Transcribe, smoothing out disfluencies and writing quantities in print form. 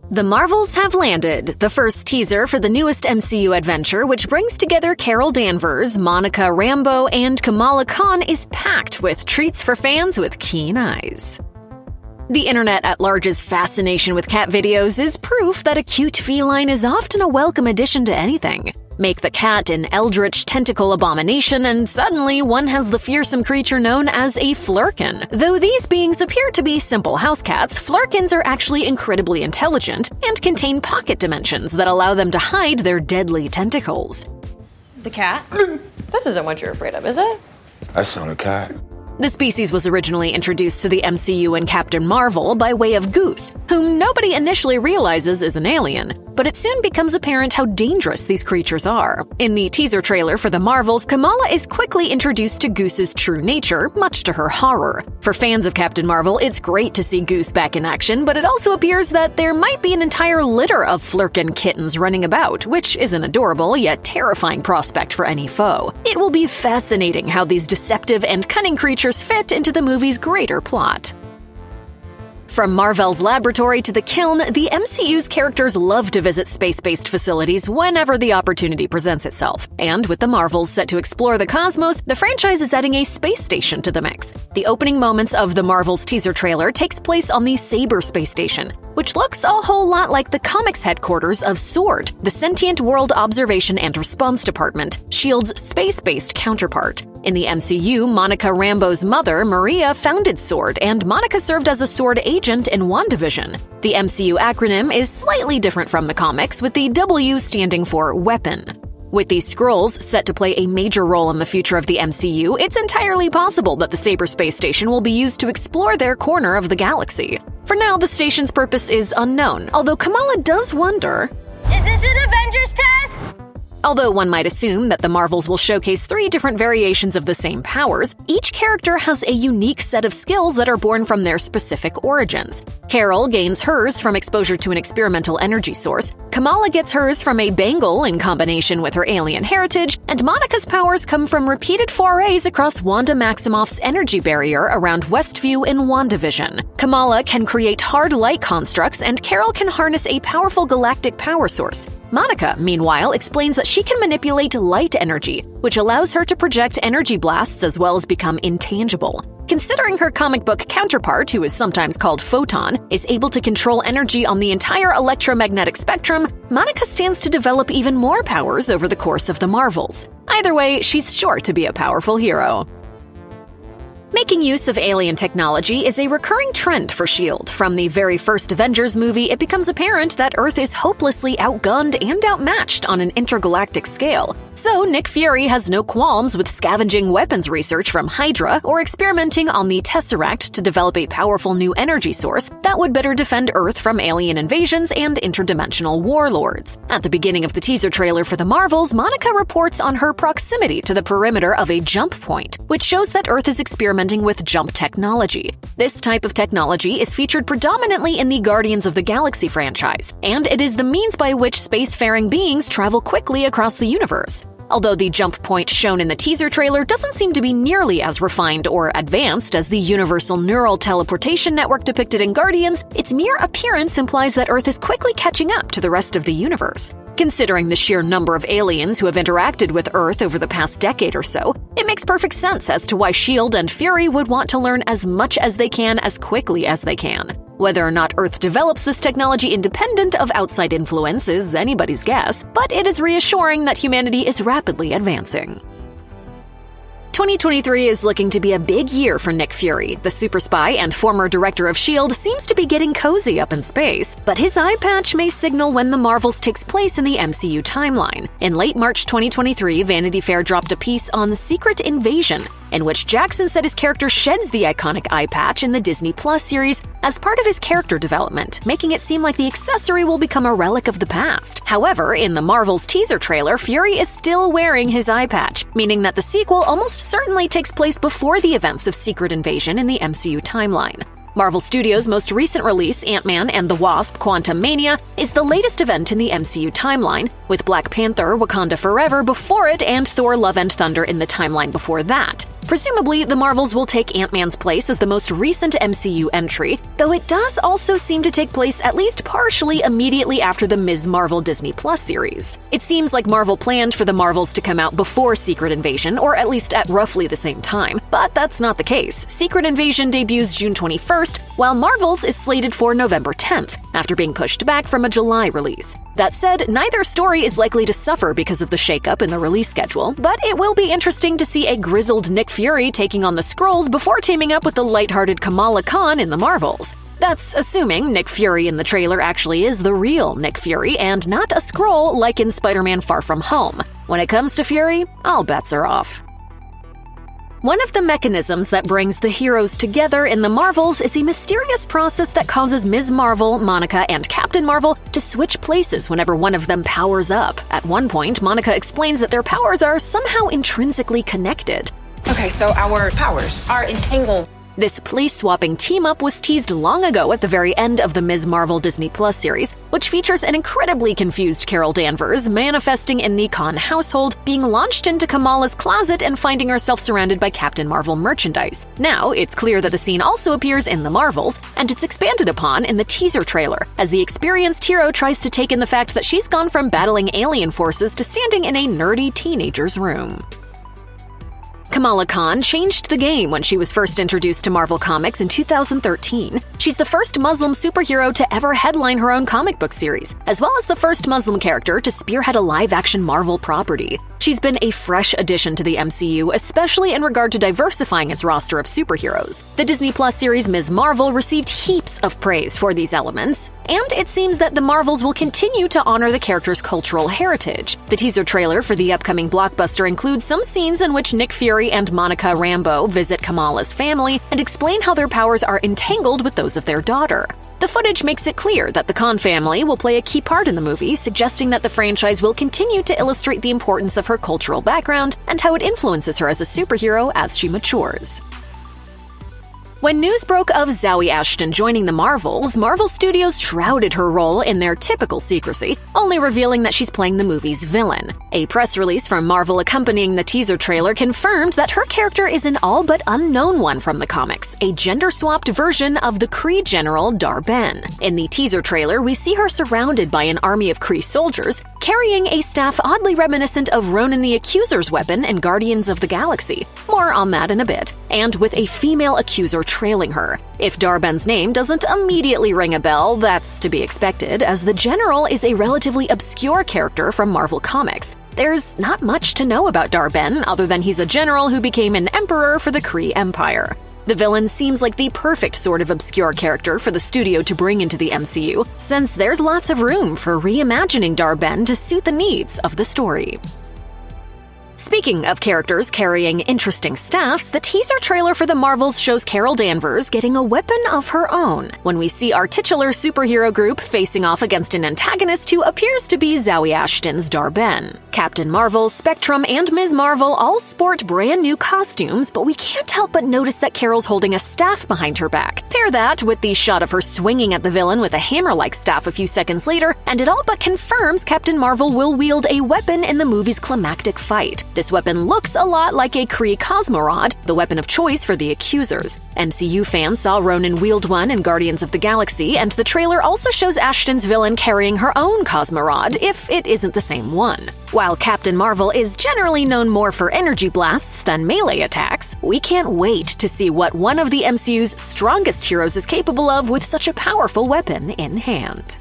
The Marvels have landed, the first teaser for the newest MCU adventure, which brings together Carol Danvers, Monica Rambeau, and Kamala Khan, is packed with treats for fans with keen eyes. The internet at large's fascination with cat videos is proof that a cute feline is often a welcome addition to anything. Make the cat an eldritch tentacle abomination, and suddenly one has the fearsome creature known as a Flerken. Though these beings appear to be simple house cats, Flerkens are actually incredibly intelligent and contain pocket dimensions that allow them to hide their deadly tentacles. The cat? This isn't what you're afraid of, is it? That's not a cat. The species was originally introduced to the MCU in Captain Marvel by way of Goose, whom nobody initially realizes is an alien, but it soon becomes apparent how dangerous these creatures are. In the teaser trailer for the Marvels, Kamala is quickly introduced to Goose's true nature, much to her horror. For fans of Captain Marvel, it's great to see Goose back in action, but it also appears that there might be an entire litter of Flerken kittens running about, which is an adorable yet terrifying prospect for any foe. It will be fascinating how these deceptive and cunning creatures fit into the movie's greater plot. From Marvel's laboratory to the kiln, the MCU's characters love to visit space-based facilities whenever the opportunity presents itself. And with the Marvels set to explore the cosmos, the franchise is adding a space station to the mix. The opening moments of the Marvels teaser trailer takes place on the SABER space station, which looks a whole lot like the comics headquarters of SWORD, the Sentient World Observation and Response Department, S.H.I.E.L.D.'s space-based counterpart. In the MCU, Monica Rambeau's mother, Maria, founded SWORD, and Monica served as a SWORD agent in WandaVision. The MCU acronym is slightly different from the comics, with the W standing for weapon. With these Skrulls set to play a major role in the future of the MCU, it's entirely possible that the SABER space station will be used to explore their corner of the galaxy. For now, the station's purpose is unknown, although Kamala does wonder, is this an Avengers test? Although one might assume that the Marvels will showcase 3 different variations of the same powers, each character has a unique set of skills that are born from their specific origins. Carol gains hers from exposure to an experimental energy source, Kamala gets hers from a bangle in combination with her alien heritage, and Monica's powers come from repeated forays across Wanda Maximoff's energy barrier around Westview in WandaVision. Kamala can create hard light constructs, and Carol can harness a powerful galactic power source. Monica, meanwhile, explains that she can manipulate light energy, which allows her to project energy blasts as well as become intangible. Considering her comic book counterpart, who is sometimes called Photon, is able to control energy on the entire electromagnetic spectrum, Monica stands to develop even more powers over the course of the Marvels. Either way, she's sure to be a powerful hero. Making use of alien technology is a recurring trend for S.H.I.E.L.D. From the very first Avengers movie, it becomes apparent that Earth is hopelessly outgunned and outmatched on an intergalactic scale. So Nick Fury has no qualms with scavenging weapons research from Hydra or experimenting on the Tesseract to develop a powerful new energy source that would better defend Earth from alien invasions and interdimensional warlords. At the beginning of the teaser trailer for the Marvels, Monica reports on her proximity to the perimeter of a jump point, which shows that Earth is experimenting with jump technology. This type of technology is featured predominantly in the Guardians of the Galaxy franchise, and it is the means by which spacefaring beings travel quickly across the universe. Although the jump point shown in the teaser trailer doesn't seem to be nearly as refined or advanced as the universal neural teleportation network depicted in Guardians, its mere appearance implies that Earth is quickly catching up to the rest of the universe. Considering the sheer number of aliens who have interacted with Earth over the past decade or so, it makes perfect sense as to why S.H.I.E.L.D. and Fury would want to learn as much as they can as quickly as they can. Whether or not Earth develops this technology independent of outside influence is anybody's guess, but it is reassuring that humanity is rapidly advancing. 2023 is looking to be a big year for Nick Fury. The super spy and former director of S.H.I.E.L.D. seems to be getting cozy up in space, but his eye patch may signal when the Marvels takes place in the MCU timeline. In late March 2023, Vanity Fair dropped a piece on Secret Invasion, in which Jackson said his character sheds the iconic eye patch in the Disney Plus series as part of his character development, making it seem like the accessory will become a relic of the past. However, in the Marvels teaser trailer, Fury is still wearing his eye patch, meaning that the sequel almost certainly takes place before the events of Secret Invasion in the MCU timeline. Marvel Studios' most recent release, Ant-Man and the Wasp: Quantumania, is the latest event in the MCU timeline, with Black Panther: Wakanda Forever before it and Thor: Love and Thunder in the timeline before that. Presumably, the Marvels will take Ant-Man's place as the most recent MCU entry, though it does also seem to take place at least partially immediately after the Ms. Marvel Disney Plus series. It seems like Marvel planned for the Marvels to come out before Secret Invasion, or at least at roughly the same time, but that's not the case. Secret Invasion debuts June 21st, while Marvels is slated for November 10th, after being pushed back from a July release. That said, neither story is likely to suffer because of the shakeup in the release schedule, but it will be interesting to see a grizzled Nick Fury taking on the Skrulls before teaming up with the lighthearted Kamala Khan in the Marvels. That's assuming Nick Fury in the trailer actually is the real Nick Fury and not a Skrull like in Spider-Man: Far From Home. When it comes to Fury, all bets are off. One of the mechanisms that brings the heroes together in the Marvels is a mysterious process that causes Ms. Marvel, Monica, and Captain Marvel to switch places whenever one of them powers up. At one point, Monica explains that their powers are somehow intrinsically connected. Okay, so our powers are entangled. This place-swapping team-up was teased long ago at the very end of the Ms. Marvel Disney Plus series, which features an incredibly confused Carol Danvers manifesting in the Khan household, being launched into Kamala's closet and finding herself surrounded by Captain Marvel merchandise. Now, it's clear that the scene also appears in the Marvels, and it's expanded upon in the teaser trailer, as the experienced hero tries to take in the fact that she's gone from battling alien forces to standing in a nerdy teenager's room. Kamala Khan changed the game when she was first introduced to Marvel Comics in 2013. She's the first Muslim superhero to ever headline her own comic book series, as well as the first Muslim character to spearhead a live-action Marvel property. She's been a fresh addition to the MCU, especially in regard to diversifying its roster of superheroes. The Disney Plus series Ms. Marvel received heaps of praise for these elements, and it seems that the Marvels will continue to honor the character's cultural heritage. The teaser trailer for the upcoming blockbuster includes some scenes in which Nick Fury and Monica Rambeau visit Kamala's family and explain how their powers are entangled with those of their daughter. The footage makes it clear that the Khan family will play a key part in the movie, suggesting that the franchise will continue to illustrate the importance of her cultural background and how it influences her as a superhero as she matures. When news broke of Zawe Ashton joining the Marvels, Marvel Studios shrouded her role in their typical secrecy, only revealing that she's playing the movie's villain. A press release from Marvel accompanying the teaser trailer confirmed that her character is an all but unknown one from the comics, a gender-swapped version of the Kree general Dar-Benn. In the teaser trailer, we see her surrounded by an army of Kree soldiers, carrying a staff oddly reminiscent of Ronan the Accuser's weapon in Guardians of the Galaxy. More on that in a bit. And with a female accuser trailing her. If Dar-Benn's name doesn't immediately ring a bell, that's to be expected, as the General is a relatively obscure character from Marvel Comics. There's not much to know about Dar-Benn other than he's a general who became an emperor for the Kree Empire. The villain seems like the perfect sort of obscure character for the studio to bring into the MCU, since there's lots of room for reimagining Dar-Benn to suit the needs of the story. Speaking of characters carrying interesting staffs, the teaser trailer for the Marvels shows Carol Danvers getting a weapon of her own, when we see our titular superhero group facing off against an antagonist who appears to be Zawe Ashton's Dar-Benn. Captain Marvel, Spectrum, and Ms. Marvel all sport brand new costumes, but we can't help but notice that Carol's holding a staff behind her back. Pair that with the shot of her swinging at the villain with a hammer-like staff a few seconds later, and it all but confirms Captain Marvel will wield a weapon in the movie's climactic fight. This weapon looks a lot like a Kree Cosmi-rod, the weapon of choice for the accusers. MCU fans saw Ronan wield one in Guardians of the Galaxy, and the trailer also shows Ashton's villain carrying her own Cosmi-rod, if it isn't the same one. While Captain Marvel is generally known more for energy blasts than melee attacks, we can't wait to see what one of the MCU's strongest heroes is capable of with such a powerful weapon in hand.